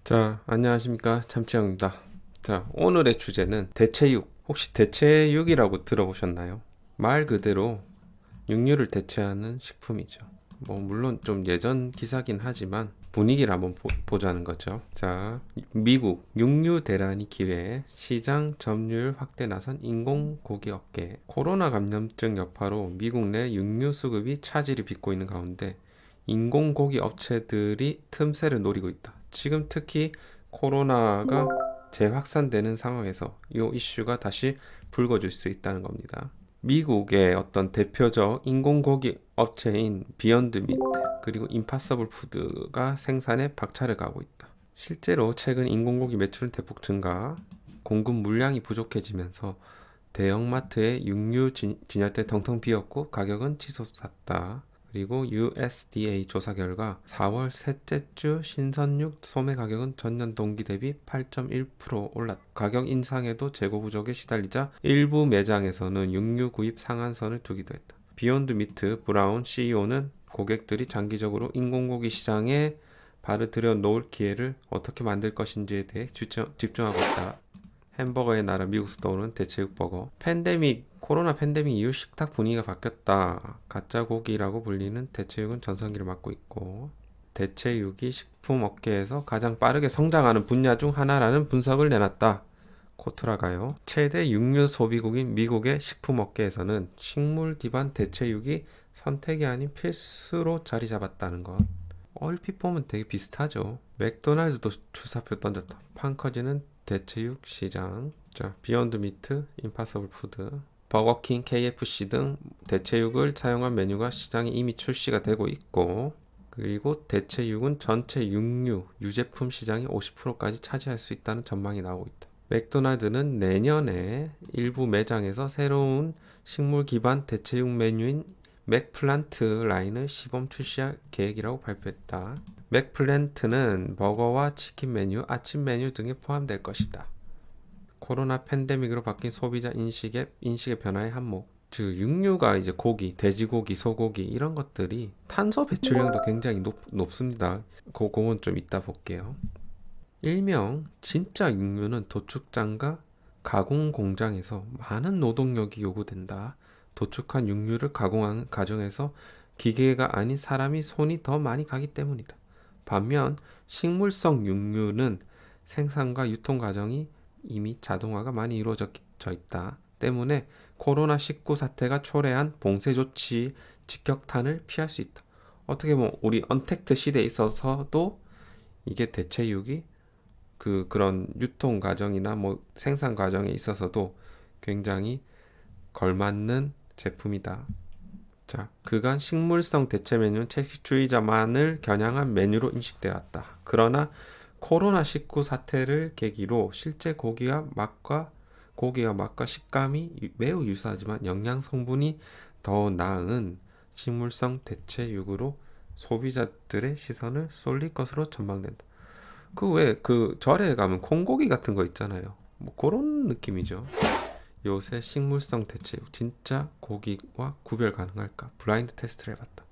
자, 안녕하십니까. 참치형입니다. 자, 오늘의 주제는 대체육. 혹시 대체육이라고 들어보셨나요? 말 그대로 육류를 대체하는 식품이죠. 물론 좀 예전 기사긴 하지만 분위기를 한번 보자는 거죠. 자, 미국 육류 대란이 기회에 시장 점유율 확대 나선 인공고기 업계. 코로나 감염증 여파로 미국 내 육류 수급이 차질을 빚고 있는 가운데 인공고기 업체들이 틈새를 노리고 있다. 지금 특히 코로나가 재확산되는 상황에서 이 이슈가 다시 불거질 수 있다는 겁니다. 미국의 어떤 대표적 인공고기 업체인 비욘드 미트 그리고 임파서블 푸드가 생산에 박차를 가하고 있다. 실제로 최근 인공고기 매출은 대폭 증가, 공급 물량이 부족해지면서 대형마트의 육류 진열대 텅텅 비었고 가격은 치솟았다. 그리고 USDA 조사 결과 4월 셋째 주 신선육 소매 가격은 전년 동기 대비 8.1% 올랐다. 가격 인상에도 재고 부족에 시달리자 일부 매장에서는 육류 구입 상한선을 두기도 했다. 비욘드 미트 브라운 CEO는 고객들이 장기적으로 인공고기 시장에 발을 들여 놓을 기회를 어떻게 만들 것인지에 대해 집중하고 있다. 햄버거의 나라 미국에서 떠오른 대체육 버거. 코로나 팬데믹 이후 식탁 분위기가 바뀌었다. 가짜 고기라고 불리는 대체육은 전성기를 맞고 있고, 대체육이 식품 업계에서 가장 빠르게 성장하는 분야 중 하나라는 분석을 내놨다. 코트라가요. 최대 육류 소비국인 미국의 식품 업계에서는 식물 기반 대체육이 선택이 아닌 필수로 자리 잡았다는 것. 얼핏 보면 되게 비슷하죠. 맥도날드도 주사표 던졌다. 판 커지는 대체육 시장. 자, 비욘드 미트, 임파서블 푸드, 버거킹, KFC 등 대체육을 사용한 메뉴가 시장에 이미 출시가 되고 있고, 그리고 대체육은 전체 육류, 유제품 시장의 50%까지 차지할 수 있다는 전망이 나오고 있다. 맥도날드는 내년에 일부 매장에서 새로운 식물 기반 대체육 메뉴인 맥플란트 라인을 시범 출시할 계획이라고 발표했다. 맥플랜트는 버거와 치킨 메뉴, 아침 메뉴 등에 포함될 것이다. 코로나 팬데믹으로 바뀐 소비자 인식의 변화의 한몫. 즉 육류가 이제 고기, 돼지고기, 소고기 이런 것들이 탄소 배출량도 굉장히 높습니다. 그건 좀 이따 볼게요. 일명 진짜 육류는 도축장과 가공 공장에서 많은 노동력이 요구된다. 도축한 육류를 가공하는 과정에서 기계가 아닌 사람이 손이 더 많이 가기 때문이다. 반면 식물성 육류는 생산과 유통 과정이 이미 자동화가 많이 이루어져 있다. 때문에 코로나19 사태가 초래한 봉쇄 조치 직격탄을 피할 수 있다. 어떻게 보면 우리 언택트 시대에 있어서도 이게 대체육이 그런 유통 과정이나 생산 과정에 있어서도 굉장히 걸맞는 제품이다. 자, 그간 식물성 대체 메뉴는 채식주의자만을 겨냥한 메뉴로 인식되었다. 그러나 코로나19 사태를 계기로 실제 고기와 맛과 식감이 매우 유사하지만 영양 성분이 더 나은 식물성 대체육으로 소비자들의 시선을 쏠릴 것으로 전망된다. 절에 가면 콩고기 같은 거 있잖아요. 그런 느낌이죠. 요새 식물성 대체육 진짜 고기와 구별 가능할까? 블라인드 테스트를 해봤다.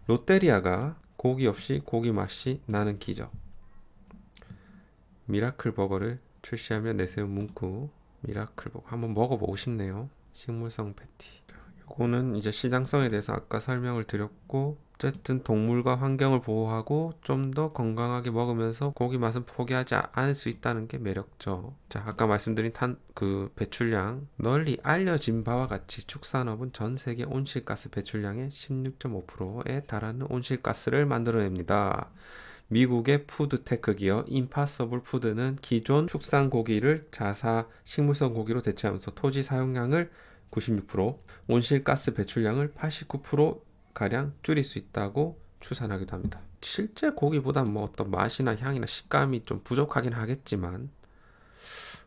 롯데리아가 고기 없이 고기 맛이 나는 기적. 미라클 버거를 출시하며 내세운 문구. 미라클 버거 한번 먹어보고 싶네요. 식물성 패티. 요거는 이제 시장성에 대해서 아까 설명을 드렸고, 어쨌든 동물과 환경을 보호하고 좀 더 건강하게 먹으면서 고기 맛은 포기하지 않을 수 있다는 게 매력죠. 자, 아까 말씀드린 배출량. 널리 알려진 바와 같이 축산업은 전 세계 온실가스 배출량의 16.5%에 달하는 온실가스를 만들어냅니다. 미국의 푸드테크 기업 임파서블 푸드는 기존 축산 고기를 자사 식물성 고기로 대체하면서 토지 사용량을 96%, 온실가스 배출량을 89%가량 줄일 수 있다고 추산하기도 합니다. 실제 고기보다 어떤 맛이나 향이나 식감이 좀 부족하긴 하겠지만,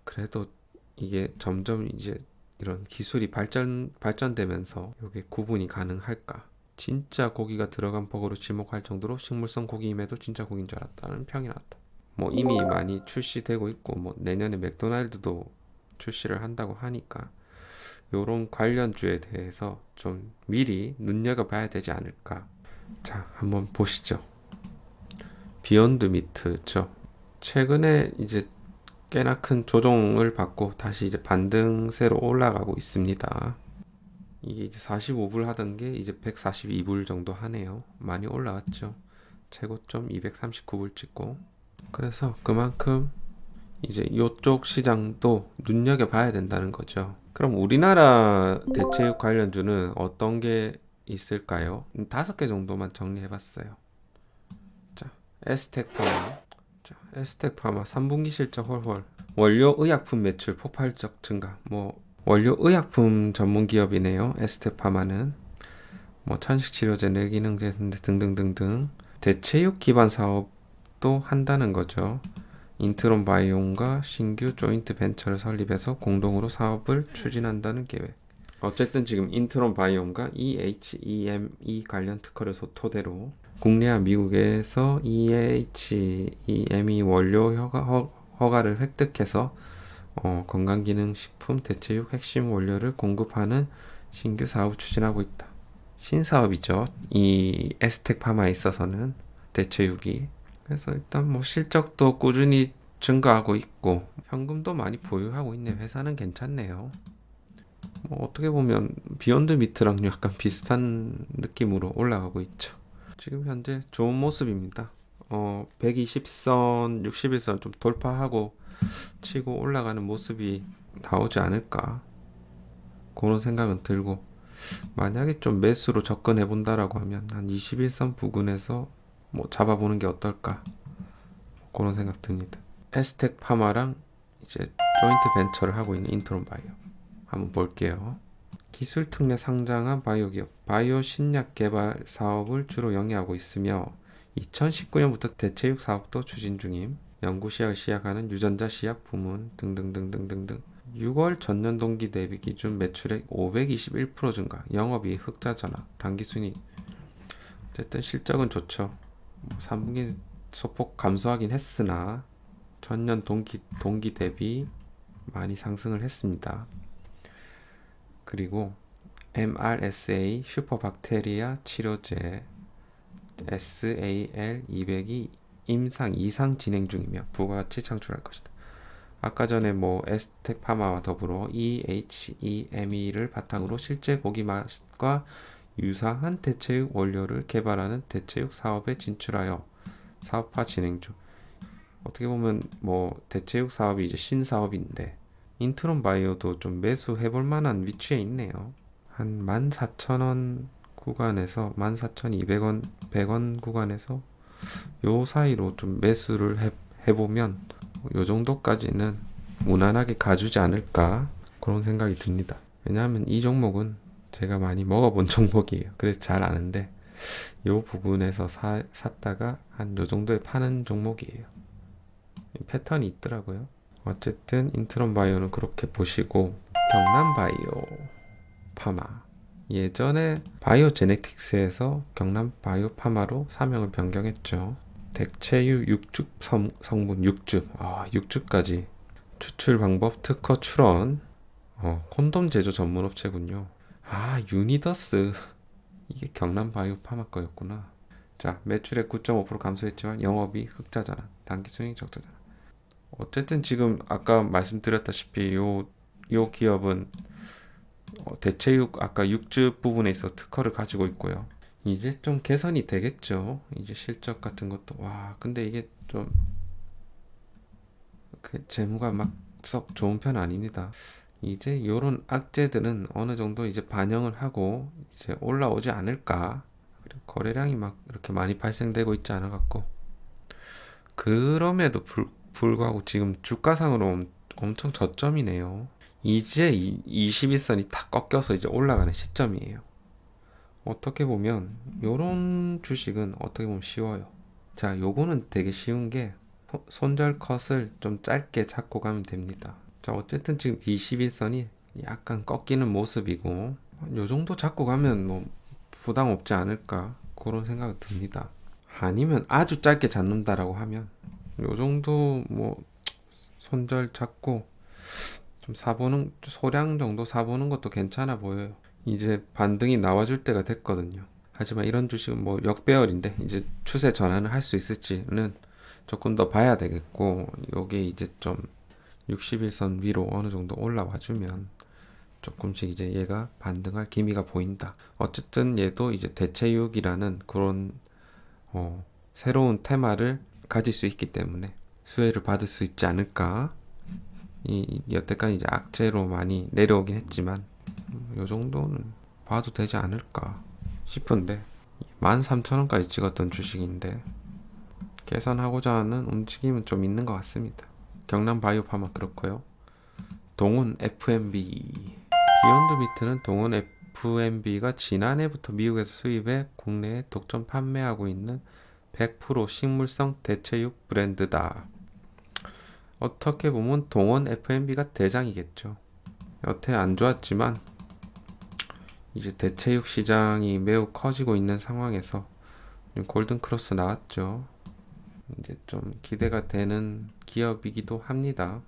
그래도 이게 점점 이제 이런 기술이 발전되면서 이게 구분이 가능할까? 진짜 고기가 들어간 버거로 지목할 정도로 식물성 고기임에도 진짜 고기인 줄 알았다는 평이 나왔다. 이미 많이 출시되고 있고 내년에 맥도날드도 출시를 한다고 하니까 요런 관련주에 대해서 좀 미리 눈여겨봐야 되지 않을까. 자, 한번 보시죠. 비욘드 미트죠. 최근에 이제 꽤나 큰 조정을 받고 다시 이제 반등세로 올라가고 있습니다. 이게 이제 45불 하던 게 이제 142불 정도 하네요. 많이 올라왔죠. 최고점 239불 찍고. 그래서 그만큼 이제 이쪽 시장도 눈여겨봐야 된다는 거죠. 그럼 우리나라 대체육 관련주는 어떤 게 있을까요? 5개 정도만 정리해봤어요. 자, 에스텍파마. 자, 에스텍파마 3분기 실적 헐헐. 원료 의약품 매출 폭발적 증가. 뭐 원료 의약품 전문 기업이네요. 에스텍파마는 뭐 천식 치료제, 뇌기능제 등등등등. 대체육 기반 사업도 한다는 거죠. 인트론 바이옴과 신규 조인트 벤처를 설립해서 공동으로 사업을 추진한다는 계획. 어쨌든 지금 인트론 바이옴과 EHEME 관련 특허를 토대로 국내와 미국에서 EHEME 원료 허가를 획득해서 건강기능식품 대체육 핵심 원료를 공급하는 신규 사업을 추진하고 있다. 신사업이죠. 이 에스텍파마에 있어서는 대체육이. 그래서 일단 뭐 실적도 꾸준히 증가하고 있고 현금도 많이 보유하고 있네. 회사는 괜찮네요. 뭐 어떻게 보면 비욘드 미트랑 약간 비슷한 느낌으로 올라가고 있죠. 지금 현재 좋은 모습입니다. 120선, 61선 좀 돌파하고 치고 올라가는 모습이 나오지 않을까 그런 생각은 들고, 만약에 좀 매수로 접근해 본다라고 하면 한 21선 부근에서 뭐 잡아보는 게 어떨까 그런 생각 듭니다. 에스텍 파마랑 이제 조인트 벤처를 하고 있는 인트론 바이오 한번 볼게요. 기술 특례 상장한 바이오 기업, 바이오 신약 개발 사업을 주로 영위하고 있으며 2019년부터 대체육 사업도 추진 중임. 연구 시약을 시약하는 유전자 시약 부문 등등등등등등. 6월 전년 동기 대비 기준 매출액 521% 증가, 영업이익 흑자 전환, 당기순이익. 어쨌든 실적은 좋죠. 3분기 소폭 감소하긴 했으나 전년 동기 대비 많이 상승을 했습니다. 그리고 MRSA 슈퍼박테리아 치료제 SAL200이 임상 2상 진행 중이며 부가가치 창출할 것이다. 아까 전에 뭐 에스텍 파마와 더불어 EHEME를 바탕으로 실제 고기 맛과 유사한 대체육 원료를 개발하는 대체육 사업에 진출하여 사업화 진행 중. 어떻게 보면 뭐 대체육 사업이 이제 신사업인데 인트론 바이오도 좀 매수해볼 만한 위치에 있네요. 한 14,000원 구간에서 14,200원, 100원 구간에서 요 사이로 좀 매수를 해보면 요 정도까지는 무난하게 가주지 않을까 그런 생각이 듭니다. 왜냐하면 이 종목은 제가 많이 먹어본 종목이에요. 그래서 잘 아는데 요 부분에서 샀다가 한 요 정도에 파는 종목이에요. 패턴이 있더라고요. 어쨌든 인트론 바이오는 그렇게 보시고, 경남 바이오 파마, 예전에 바이오 제네틱스에서 경남 바이오 파마로 사명을 변경했죠. 대체육 육즙 성분 육즙, 육즙까지 추출 방법 특허 출원. 콘돔 제조 전문 업체군요. 유니더스, 이게 경남 바이오 파마 거였구나. 자, 매출액 9.5% 감소했지만 영업이 흑자 전환, 당기순이익 적자 전환. 어쨌든 지금 아까 말씀드렸다시피 요 기업은 대체육 아까 육즙 부분에 있어 특허를 가지고 있고요. 이제 좀 개선이 되겠죠. 이제 실적 같은 것도. 근데 이게 좀 재무가 막 썩 좋은 편 아닙니다. 이제 요런 악재들은 어느 정도 이제 반영을 하고 이제 올라오지 않을까. 그리고 거래량이 막 이렇게 많이 발생되고 있지 않아 갖고, 그럼에도 불구하고 지금 주가상으로 엄청 저점이네요. 이제 21선이 다 꺾여서 이제 올라가는 시점이에요. 어떻게 보면 요런 주식은 어떻게 보면 쉬워요. 자, 요거는 되게 쉬운 게 손절 컷을 좀 짧게 잡고 가면 됩니다. 자, 어쨌든 지금 21선이 약간 꺾이는 모습이고, 요 정도 잡고 가면 뭐 부담 없지 않을까 그런 생각이 듭니다. 아니면 아주 짧게 잡는다라고 하면 요 정도 뭐 손절 잡고 좀 사보는, 소량 정도 사보는 것도 괜찮아 보여요. 이제 반등이 나와줄 때가 됐거든요. 하지만 이런 주식은 뭐 역배열인데 이제 추세 전환을 할 수 있을지는 조금 더 봐야 되겠고, 요게 이제 좀 60일선 위로 어느 정도 올라와 주면 조금씩 이제 얘가 반등할 기미가 보인다. 어쨌든 얘도 이제 대체육이라는 그런 새로운 테마를 가질 수 있기 때문에 수혜를 받을 수 있지 않을까. 여태까지 이제 악재로 많이 내려오긴 했지만 요 정도는 봐도 되지 않을까 싶은데, 13,000원까지 찍었던 주식인데 개선하고자 하는 움직임은 좀 있는 것 같습니다. 경남 바이오파마 그렇고요. 동원 FMB, 비욘드 미트는 동원 FMB가 지난해부터 미국에서 수입해 국내에 독점 판매하고 있는 100% 식물성 대체육 브랜드다. 어떻게 보면 동원 FMB가 대장이겠죠. 여태 안 좋았지만 이제 대체육 시장이 매우 커지고 있는 상황에서 골든 크로스 나왔죠. 이제 좀 기대가 되는 기업이기도 합니다.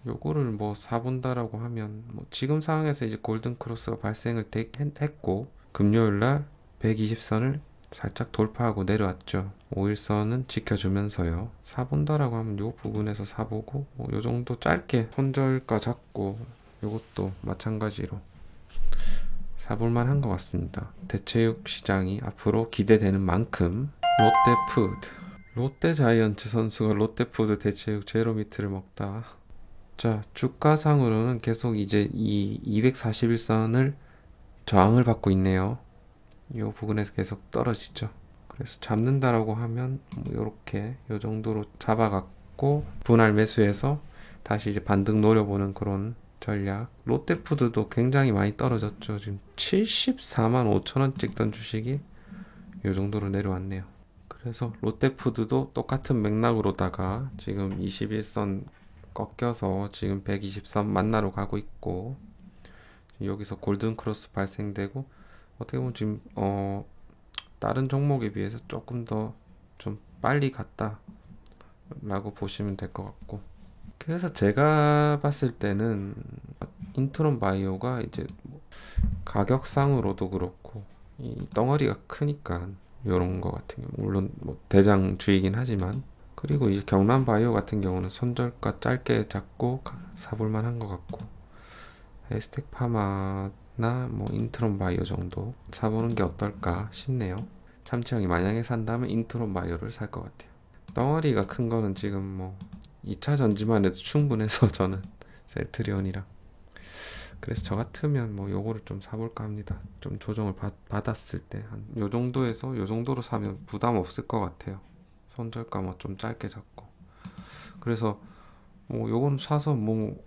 요거를 뭐 사본다라고 하면 뭐 지금 상황에서 이제 골든 크로스가 발생을 했고, 금요일날 120선을 살짝 돌파하고 내려왔죠. 5일선은 지켜주면서요. 사본다라고 하면 요 부분에서 사보고, 뭐 요 정도 짧게 손절가 잡고 요것도 마찬가지로 사볼만 한 것 같습니다. 대체육 시장이 앞으로 기대되는 만큼. 롯데푸드, 롯데자이언츠 선수가 롯데푸드 대체육 제로미트를 먹다. 자, 주가상으로는 계속 이제 이 241선을 저항을 받고 있네요. 이 부분에서 계속 떨어지죠. 그래서 잡는다라고 하면 뭐 요렇게 요 정도로 잡아갖고 분할 매수해서 다시 이제 반등 노려보는 그런 전략. 롯데푸드도 굉장히 많이 떨어졌죠. 지금 74만 5천원 찍던 주식이 요 정도로 내려왔네요. 그래서 롯데푸드도 똑같은 맥락으로다가 지금 21선 꺾여서 지금 120선 만나러 가고 있고, 여기서 골든 크로스 발생되고, 어떻게 보면 지금 다른 종목에 비해서 조금 더 좀 빨리 갔다 라고 보시면 될 것 같고, 그래서 제가 봤을 때는 인트론 바이오가 이제 뭐 가격상으로도 그렇고 이 덩어리가 크니까 요런 거 같은 경우, 물론 뭐 대장주이긴 하지만, 그리고 이제 경남 바이오 같은 경우는 손절가 짧게 잡고 사볼만 한 것 같고, 에스텍 파마나 뭐 인트론 바이오 정도 사보는 게 어떨까 싶네요. 참치형이 만약에 산다면 인트론 바이오를 살 것 같아요. 덩어리가 큰 거는 지금 뭐 2차 전지만 해도 충분해서 저는 셀트리온이랑. 그래서 저 같으면 뭐 요거를 좀 사볼까 합니다. 좀 조정을 받았을 때 한 요 정도에서 요 정도로 사면 부담 없을 것 같아요. 손절가 뭐 좀 짧게 잡고. 그래서 뭐 요건 사서 뭐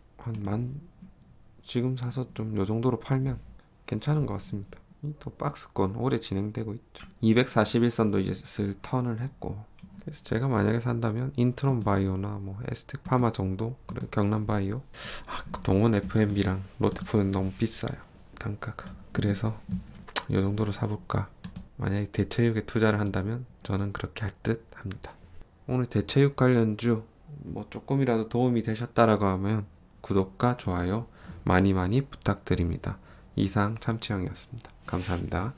지금 사서 좀 요 정도로 팔면 괜찮은 것 같습니다. 또 박스권 오래 진행되고 있죠. 241선도 이제 슬 턴을 했고, 그래서 제가 만약에 산다면 인트론 바이오나 뭐 에스텍 파마 정도, 그리고 경남 바이오, 동원 FMB랑 롯데푸드는 너무 비싸요, 단가가. 그래서 이 정도로 사볼까. 만약에 대체육에 투자를 한다면 저는 그렇게 할 듯 합니다. 오늘 대체육 관련주 뭐 조금이라도 도움이 되셨다라고 하면 구독과 좋아요 많이 부탁드립니다. 이상 참치형이었습니다. 감사합니다.